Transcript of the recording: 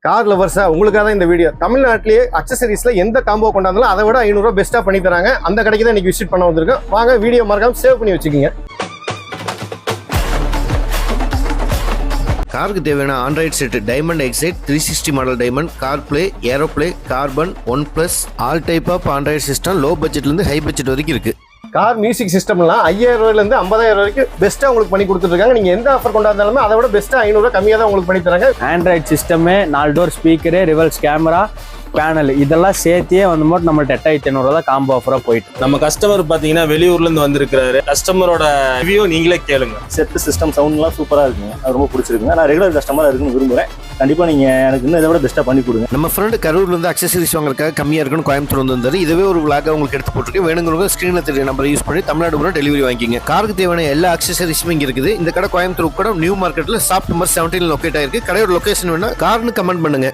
Car லவர்ஸா உங்களுக்காக தான் இந்த வீடியோ. தமிழ்நாட்டிலேயே அக்சசரிஸ்ல எந்த காம்போ கொண்டாந்தாலும் அதை விட 500 ரூபாய் பெஸ்ட்டா பண்ணி தராங்க. அந்த கடைக்கு தான் இன்னைக்கு விசிட் பண்ண வந்திருக்கோம். வாங்க வீடியோ மறக்காம சேவ் பண்ணி வச்சுக்கோங்க. காருக்கு தேவையான Android set Diamond Excite 360 model Diamond, CarPlay, Aeroplay, Carbon, OnePlus, all type of Android system low பட்ஜெட்லேருந்து ஹை பட்ஜெட் வரைக்கும் இருக்கு. கார் மியூசிக் சிஸ்டம்லாம் 5000 ரூபாயிலேருந்து 50000 வரைக்கும் பெஸ்ட்டாக உங்களுக்கு பண்ணி கொடுத்துருக்காங்க. நீங்கள் எந்த ஆஃபர் கொண்டாந்தாலுமே அதை விட பெஸ்ட்டாக 500 ரூபாய் கம்மியாக தான் உங்களுக்கு பண்ணி தராங்க. ஆண்ட்ராய்டு சிஸ்டமே, 4 door speaker, reverse camera, panel இதெல்லாம் சேர்த்தியே வந்து மட்டும் நம்ம 8500 தான் காம்போ ஆஃபராக போயிட்டு. நம்ம கஸ்டமர் பார்த்தீங்கன்னா வெளியூர்லேருந்து வந்திருக்கிறாரு. கஸ்டமரோட ரிவ்யூ நீங்களே கேளுங்க. செட்டு சிஸ்டம் சவுண்ட்லாம் சூப்பராக இருக்குங்க. அது ரொம்ப பிடிச்சிருக்குங்க. நான் ரெகுலர் கஸ்டமராக இருக்குன்னு விரும்புகிறேன். கண்டிப்பாக நீங்கள் எனக்கு இன்னும் இதை விட பெஸ்ட்டாக பண்ணி கொடுங்க. நம்ம ஃப்ரெண்டு கரூர்லேருந்து அக்சசரிஸ் வாங்குறதுக்காக கம்மியாக இருக்குன்னு கோயம்புத்தூர் வந்தாரு. இதுவே ஒரு விளாக உங்களுக்கு எடுத்து போட்டுருக்கு. வேணுங்கிறவங்க ஸ்க்ரீனில் தெரிய நம்பரை யூஸ் பண்ணி தமிழ்நாடு பூரா டெலிவரி வாங்கிக்கிங்க. காருக்கு தேவையான எல்லா அக்சசரிஸுமே இங்கே இருக்குது. இந்த கடை கோயம்புத்தூர் கூட நியூ மார்க்கெட்டில் ஷாப் நம்பர் 17 லொக்கேட் ஆயிருக்கு. கடையோட லொகேஷன் வேணா கார்னு கமெண்ட் பண்ணுங்க.